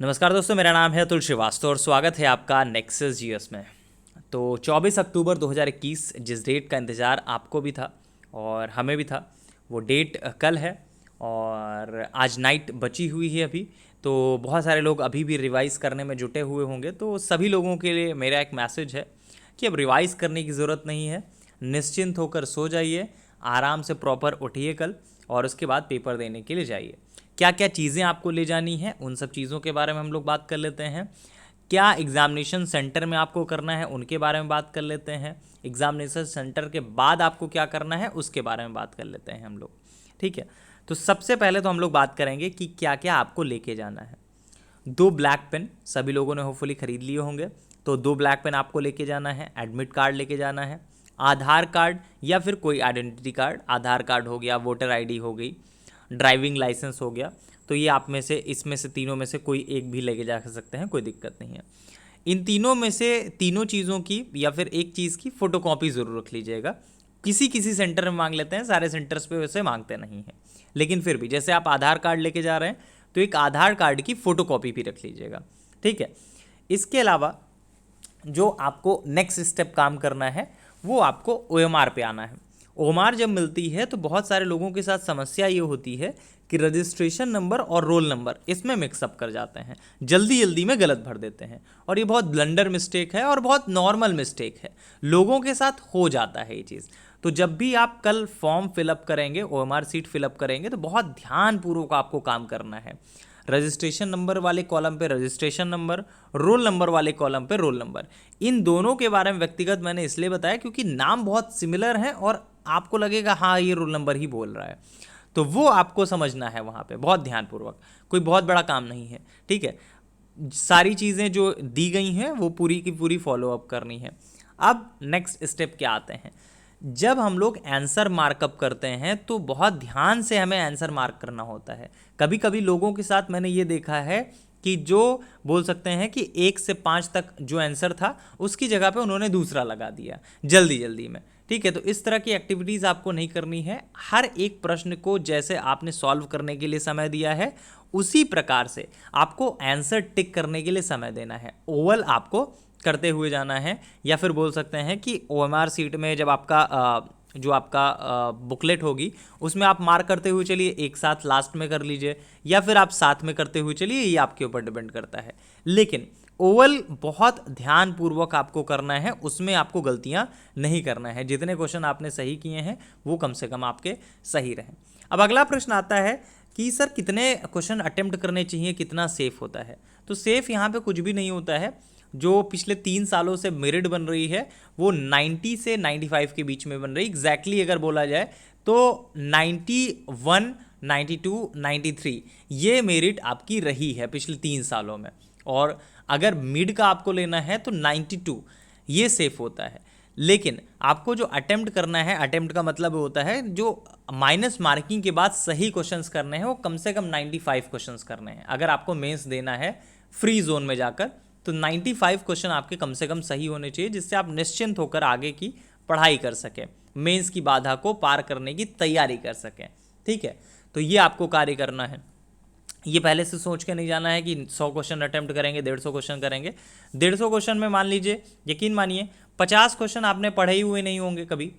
नमस्कार दोस्तों, मेरा नाम है अतुल श्रीवास्तव और स्वागत है आपका नेक्सस जीएस में। तो 24 अक्टूबर 2021 जिस डेट का इंतज़ार आपको भी था और हमें भी था, वो डेट कल है और आज नाइट बची हुई है अभी। तो बहुत सारे लोग अभी भी रिवाइज़ करने में जुटे हुए होंगे, तो सभी लोगों के लिए मेरा एक मैसेज है कि अब रिवाइज़ करने की ज़रूरत नहीं है। निश्चिंत होकर सो जाइए, आराम से प्रॉपर उठिए कल और उसके बाद पेपर देने के लिए जाइए। क्या क्या चीज़ें आपको ले जानी है, उन सब चीज़ों के बारे में हम लोग बात कर लेते हैं। क्या एग्ज़ामिनेशन सेंटर में आपको करना है, उनके बारे में बात कर लेते हैं। एग्ज़ामिनेशन सेंटर के बाद आपको क्या करना है, उसके बारे में बात कर लेते हैं हम लोग। ठीक है, तो सबसे पहले तो हम लोग बात करेंगे कि क्या क्या आपको लेके जाना है। 2 ब्लैक पेन सभी लोगों ने होपफुली ख़रीद लिए होंगे, तो 2 ब्लैक पेन आपको लेके जाना है। एडमिट कार्ड लेके जाना है, आधार कार्ड या फिर कोई आइडेंटिटी कार्ड, आधार कार्ड हो गया, वोटर आईडी हो गई, ड्राइविंग लाइसेंस हो गया। तो ये आप में से इसमें से तीनों में से कोई एक भी लेके जा सकते हैं, कोई दिक्कत नहीं है। इन तीनों में से तीनों चीज़ों की या फिर एक चीज़ की फ़ोटोकॉपी ज़रूर रख लीजिएगा। किसी किसी सेंटर में मांग लेते हैं, सारे सेंटर्स पे वैसे मांगते नहीं हैं, लेकिन फिर भी जैसे आप आधार कार्ड लेके जा रहे हैं तो एक आधार कार्ड की फ़ोटोकॉपी भी रख लीजिएगा। ठीक है, इसके अलावा जो आपको नेक्स्ट स्टेप काम करना है वो आपको ओएमआर पे आना है। ओएमआर जब मिलती है तो बहुत सारे लोगों के साथ समस्या ये होती है कि रजिस्ट्रेशन नंबर और रोल नंबर इसमें मिक्सअप कर जाते हैं, जल्दी जल्दी में गलत भर देते हैं और ये बहुत ब्लंडर मिस्टेक है और बहुत नॉर्मल मिस्टेक है, लोगों के साथ हो जाता है ये चीज़। तो जब भी आप कल फॉर्म फिलअप करेंगे, ओएमआर सीट फिलअप करेंगे, तो बहुत ध्यानपूर्वक आपको काम करना है। रजिस्ट्रेशन नंबर वाले कॉलम पे रजिस्ट्रेशन नंबर, रोल नंबर वाले कॉलम पे रोल नंबर, इन दोनों के बारे में व्यक्तिगत मैंने इसलिए बताया क्योंकि नाम बहुत सिमिलर हैं और आपको लगेगा हाँ ये रोल नंबर ही बोल रहा है, तो वो आपको समझना है वहाँ पे बहुत ध्यानपूर्वक। कोई बहुत बड़ा काम नहीं है, ठीक है। सारी चीज़ें जो दी गई हैं वो पूरी की पूरी फॉलोअप करनी है। अब नेक्स्ट स्टेप क्या आते हैं, जब हम लोग आंसर मार्कअप करते हैं तो बहुत ध्यान से हमें आंसर मार्क करना होता है। कभी कभी लोगों के साथ मैंने ये देखा है कि जो बोल सकते हैं कि 1 से 5 तक जो आंसर था उसकी जगह पे उन्होंने दूसरा लगा दिया जल्दी जल्दी में। ठीक है, तो इस तरह की एक्टिविटीज़ आपको नहीं करनी है। हर एक प्रश्न को जैसे आपने सॉल्व करने के लिए समय दिया है उसी प्रकार से आपको आंसर टिक करने के लिए समय देना है। ओवल आपको करते हुए जाना है, या फिर बोल सकते हैं कि ओएमआर सीट में जब आपका जो आपका बुकलेट होगी उसमें आप मार्क करते हुए चलिए, एक साथ लास्ट में कर लीजिए या फिर आप साथ में करते हुए चलिए, ये आपके ऊपर डिपेंड करता है। लेकिन ओवल बहुत ध्यानपूर्वक आपको करना है, उसमें आपको गलतियां नहीं करना है। जितने क्वेश्चन आपने सही किए हैं वो कम से कम आपके सही रहें। अब अगला प्रश्न आता है कि सर कितने क्वेश्चन अटेम्प्ट करने चाहिए, कितना सेफ होता है। तो सेफ यहाँ पे कुछ भी नहीं होता है। जो पिछले 3 सालों से मेरिट बन रही है वो 90 से 95 के बीच में बन रही है। एग्जैक्टली अगर बोला जाए तो 91, 92, 93 ये मेरिट आपकी रही है पिछले 3 सालों में। और अगर मिड का आपको लेना है तो 92 ये सेफ होता है। लेकिन आपको जो अटेम्प्ट करना है, अटेम्प्ट का मतलब होता है जो माइनस मार्किंग के बाद सही क्वेश्चंस करने हैं, वो कम से कम 95 क्वेश्चंस करने हैं। अगर आपको मेंस देना है फ्री जोन में जाकर तो 95 क्वेश्चन आपके कम से कम सही होने चाहिए, जिससे आप निश्चिंत होकर आगे की पढ़ाई कर सकें, मेंस की बाधा को पार करने की तैयारी कर सकें। ठीक है, तो ये आपको कार्य करना है। ये पहले से सोच के नहीं जाना है कि 100 क्वेश्चन अटेम्प्ट करेंगे, 150 क्वेश्चन करेंगे। 150 क्वेश्चन में मान लीजिए, यकीन मानिए 50 क्वेश्चन आपने पढ़े ही हुए नहीं होंगे कभी।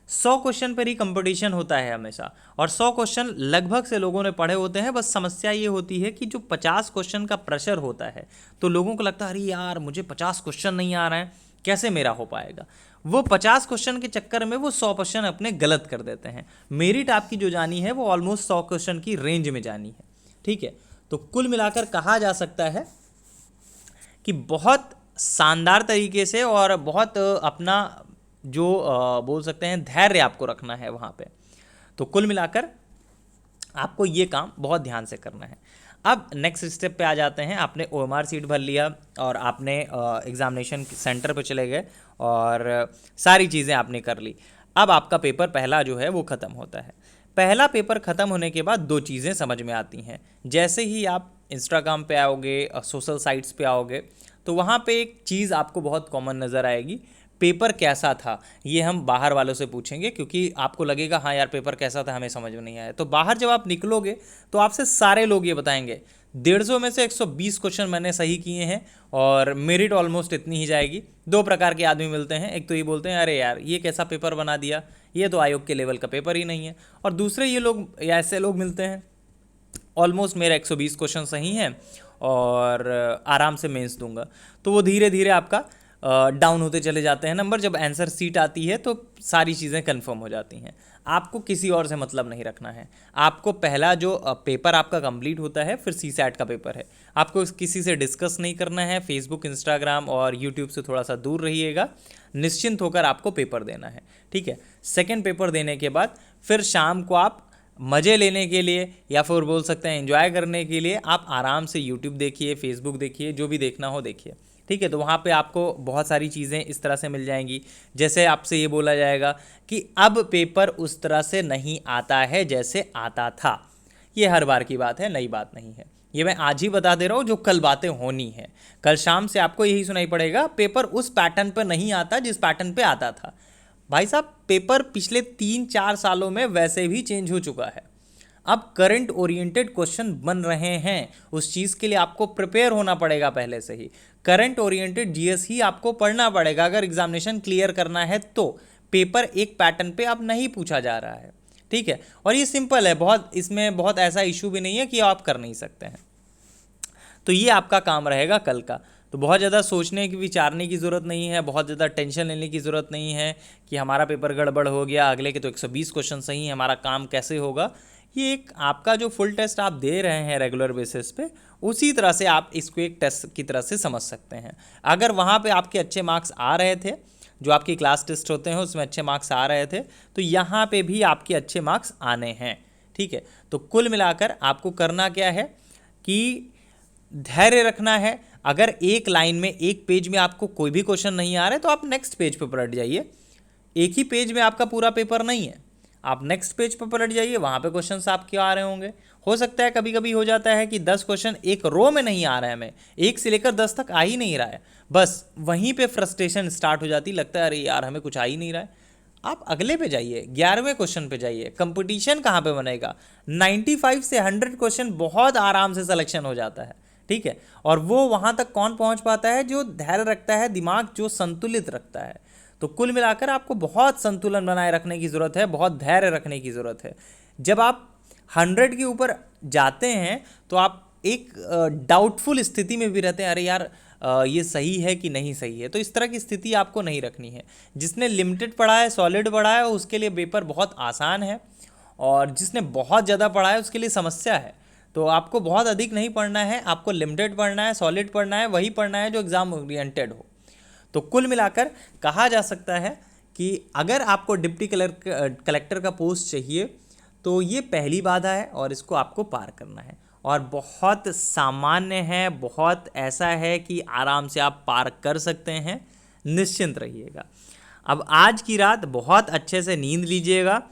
100 क्वेश्चन पर ही कंपटीशन होता है हमेशा, और 100 क्वेश्चन लगभग से लोगों ने पढ़े होते हैं। बस समस्या ये होती है कि जो 50 क्वेश्चन का प्रेशर होता है तो लोगों को लगता है अरे यार मुझे 50 क्वेश्चन नहीं आ रहे हैं, कैसे मेरा हो पाएगा। वो 50 क्वेश्चन के चक्कर में वो 100 क्वेश्चन अपने गलत कर देते हैं। मेरिट आपकी जो जानी है वो ऑलमोस्ट 100 क्वेश्चन की रेंज में जानी है। ठीक है, तो कुल मिलाकर कहा जा सकता है कि बहुत शानदार तरीके से और बहुत अपना जो बोल सकते हैं धैर्य आपको रखना है वहाँ पे। तो कुल मिलाकर आपको ये काम बहुत ध्यान से करना है। अब नेक्स्ट स्टेप पे आ जाते हैं। आपने ओएमआर सीट भर लिया और आपने एग्जामिनेशन सेंटर पे चले गए और सारी चीज़ें आपने कर ली। अब आपका पेपर पहला जो है वो ख़त्म होता है। पहला पेपर ख़त्म होने के बाद 2 चीज़ें समझ में आती हैं। जैसे ही आप इंस्टाग्राम पे आओगे, सोशल साइट्स पे आओगे, तो वहाँ पे एक चीज़ आपको बहुत कॉमन नज़र आएगी, पेपर कैसा था। ये हम बाहर वालों से पूछेंगे क्योंकि आपको लगेगा हाँ यार पेपर कैसा था, हमें समझ में नहीं आया। तो बाहर जब आप निकलोगे तो आपसे सारे लोग ये बताएंगे 150 में से 120 क्वेश्चन मैंने सही किए हैं और मेरिट ऑलमोस्ट इतनी ही जाएगी। दो प्रकार के आदमी मिलते हैं, एक तो ये बोलते हैं अरे यार ये कैसा पेपर बना दिया, ये तो आयोग के लेवल का पेपर ही नहीं है, और दूसरे ये लोग ऐसे लोग मिलते हैं ऑलमोस्ट मेरा 120 क्वेश्चन सही हैं और आराम से मेंस दूंगा। तो वो धीरे धीरे आपका डाउन होते चले जाते हैं नंबर। जब आंसर सीट आती है तो सारी चीज़ें कंफर्म हो जाती हैं। आपको किसी और से मतलब नहीं रखना है। आपको पहला जो पेपर आपका कंप्लीट होता है, फिर सीसैट का पेपर है, आपको किसी से डिस्कस नहीं करना है। फेसबुक, इंस्टाग्राम और यूट्यूब से थोड़ा सा दूर रहिएगा। निश्चिंत होकर आपको पेपर देना है, ठीक है। सेकेंड पेपर देने के बाद फिर शाम को आप मज़े लेने के लिए या फिर बोल सकते हैं एंजॉय करने के लिए आप आराम से यूट्यूब देखिए, फेसबुक देखिए, जो भी देखना हो देखिए, ठीक है। तो वहाँ पे आपको बहुत सारी चीज़ें इस तरह से मिल जाएंगी। जैसे आपसे ये बोला जाएगा कि अब पेपर उस तरह से नहीं आता है जैसे आता था। ये हर बार की बात है, नई बात नहीं है। ये मैं आज ही बता दे रहा हूँ जो कल बातें होनी है। कल शाम से आपको यही सुनाई पड़ेगा पेपर उस पैटर्न पर नहीं आता जिस पैटर्न पे आता था। भाई साहब, पेपर पिछले 3-4 सालों में वैसे भी चेंज हो चुका है। अब करंट ओरिएंटेड क्वेश्चन बन रहे हैं, उस चीज़ के लिए आपको प्रिपेयर होना पड़ेगा पहले से ही। करंट ओरिएंटेड जीएस ही आपको पढ़ना पड़ेगा अगर एग्जामिनेशन क्लियर करना है तो। पेपर एक पैटर्न पे अब नहीं पूछा जा रहा है, ठीक है। और ये सिंपल है बहुत, इसमें बहुत ऐसा इशू भी नहीं है कि आप कर नहीं सकते हैं। तो ये आपका काम रहेगा कल का। तो बहुत ज़्यादा सोचने की, विचारने की ज़रूरत नहीं है, बहुत ज़्यादा टेंशन लेने की ज़रूरत नहीं है कि हमारा पेपर गड़बड़ हो गया, अगले के तो 120 क्वेश्चन सही हैं, हमारा काम कैसे होगा। ये एक आपका जो फुल टेस्ट आप दे रहे हैं रेगुलर बेसिस पे, उसी तरह से आप इसको एक टेस्ट की तरह से समझ सकते हैं। अगर वहाँ पे आपके अच्छे मार्क्स आ रहे थे, जो आपकी क्लास टेस्ट होते हैं उसमें अच्छे मार्क्स आ रहे थे, तो यहाँ पे भी आपके अच्छे मार्क्स आने हैं, ठीक है। तो कुल मिलाकर आपको करना क्या है कि धैर्य रखना है। अगर एक लाइन में, एक पेज में आपको कोई भी क्वेश्चन नहीं आ रहा है तो आप नेक्स्ट पेज पे पलट जाइए। एक ही पेज में आपका पूरा पेपर नहीं है, आप नेक्स्ट पेज पर पलट जाइए, वहाँ पे क्वेश्चंस आपके आ रहे होंगे। हो सकता है कभी कभी हो जाता है कि 10 क्वेश्चन एक रो में नहीं आ रहा है, हमें 1 से लेकर 10 तक आ ही नहीं रहा है, बस वहीं पे फ्रस्ट्रेशन स्टार्ट हो जाती, लगता है अरे यार हमें कुछ आ ही नहीं रहा है। आप अगले पे जाइए, 11वें क्वेश्चन पे जाइए। कंपटीशन कहाँ पे बनेगा? 95 से 100 क्वेश्चन बहुत आराम से सिलेक्शन हो जाता है, ठीक है। और वो वहाँ तक कौन पहुँच पाता है? जो धैर्य रखता है, दिमाग जो संतुलित रखता है। तो कुल मिलाकर आपको बहुत संतुलन बनाए रखने की ज़रूरत है, बहुत धैर्य रखने की ज़रूरत है। जब आप 100 के ऊपर जाते हैं तो आप एक डाउटफुल स्थिति में भी रहते हैं, अरे यार ये सही है कि नहीं सही है। तो इस तरह की स्थिति आपको नहीं रखनी है। जिसने लिमिटेड पढ़ा है, सॉलिड पढ़ा है, उसके लिए पेपर बहुत आसान है, और जिसने बहुत ज़्यादा पढ़ा है उसके लिए समस्या है। तो आपको बहुत अधिक नहीं पढ़ना है, आपको लिमिटेड पढ़ना है, सॉलिड पढ़ना है, वही पढ़ना है जो एग्ज़ाम ओरिएंटेड हो। तो कुल मिलाकर कहा जा सकता है कि अगर आपको डिप्टी कलेक्टर का पोस्ट चाहिए तो ये पहली बाधा है और इसको आपको पार करना है, और बहुत सामान्य है, बहुत ऐसा है कि आराम से आप पार कर सकते हैं। निश्चिंत रहिएगा। अब आज की रात बहुत अच्छे से नींद लीजिएगा,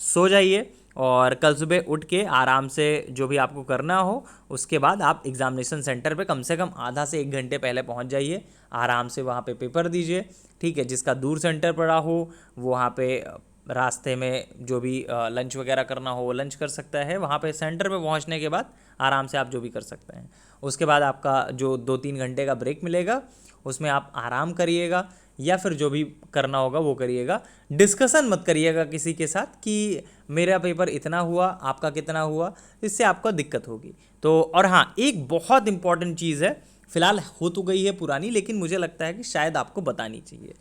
सो जाइए, और कल सुबह उठ के आराम से जो भी आपको करना हो उसके बाद आप एग्ज़ामिनेशन सेंटर पे कम से कम आधा से 1 घंटे पहले पहुंच जाइए। आराम से वहाँ पे पेपर दीजिए, ठीक है। जिसका दूर सेंटर पड़ा हो वो वहाँ पे रास्ते में जो भी लंच वगैरह करना हो वो लंच कर सकता है। वहाँ पे सेंटर पे पहुँचने के बाद आराम से आप जो भी कर सकते हैं। उसके बाद आपका जो 2-3 घंटे का ब्रेक मिलेगा उसमें आप आराम करिएगा, या फिर जो भी करना होगा वो करिएगा। डिस्कशन मत करिएगा किसी के साथ कि मेरा पेपर इतना हुआ, आपका कितना हुआ, इससे आपको दिक्कत होगी। तो और हाँ, एक बहुत इंपॉर्टेंट चीज़ है, फिलहाल हो तो गई है पुरानी, लेकिन मुझे लगता है कि शायद आपको बतानी चाहिए।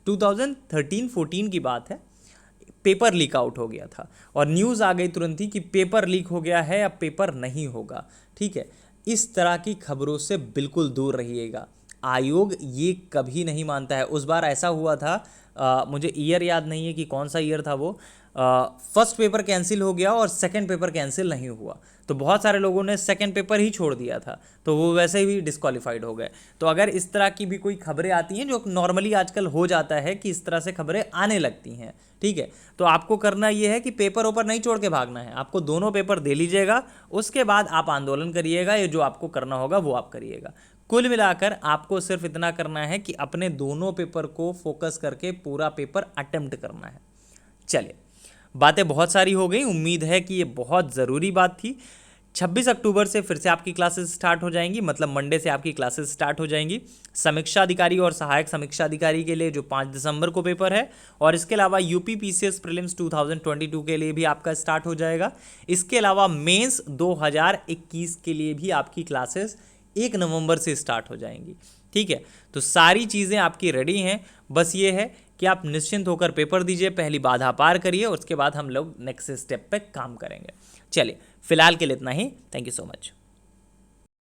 2013-14 की बात है, पेपर लीक आउट हो गया था और न्यूज़ आ गई तुरंत ही कि पेपर लीक हो गया है, अब पेपर नहीं होगा, ठीक है। इस तरह की खबरों से बिल्कुल दूर रहिएगा। आयोग ये कभी नहीं मानता है। उस बार ऐसा हुआ था, मुझे ईयर याद नहीं है कि कौन सा ईयर था वो, फर्स्ट पेपर कैंसिल हो गया और सेकंड पेपर कैंसिल नहीं हुआ, तो बहुत सारे लोगों ने सेकंड पेपर ही छोड़ दिया था, तो वो वैसे ही डिस्क्वालीफाइड हो गए। तो अगर इस तरह की भी कोई खबरें आती हैं, जो नॉर्मली आजकल हो जाता है कि इस तरह से खबरें आने लगती हैं, ठीक है, तो आपको करना ये है कि पेपर ऊपर नहीं छोड़ के भागना है, आपको दोनों पेपर दे लीजिएगा, उसके बाद आप आंदोलन करिएगा, ये जो आपको करना होगा वो आप करिएगा। कुल मिलाकर आपको सिर्फ इतना करना है कि अपने दोनों पेपर को फोकस करके पूरा पेपर अटेम्प्ट करना है। चलिए, बातें बहुत सारी हो गई, उम्मीद है कि ये बहुत ज़रूरी बात थी। 26 अक्टूबर से फिर से आपकी क्लासेस स्टार्ट हो जाएंगी, मतलब मंडे से आपकी क्लासेस स्टार्ट हो जाएंगी। समीक्षा अधिकारी और सहायक समीक्षा अधिकारी के लिए जो 5 दिसंबर को पेपर है, और इसके अलावा यूपी पीसीएस प्रीलिम्स 2022 के लिए भी आपका स्टार्ट हो जाएगा। इसके अलावा मेंस 2021 के लिए भी आपकी क्लासेस 1 नवंबर से स्टार्ट हो जाएंगी। ठीक है, तो सारी चीज़ें आपकी रेडी हैं, बस ये है कि आप निश्चिंत होकर पेपर दीजिए, पहली बाधा पार करिए, उसके बाद हम लोग नेक्स्ट स्टेप पे काम करेंगे। चलिए, फिलहाल के लिए इतना ही। Thank you so much.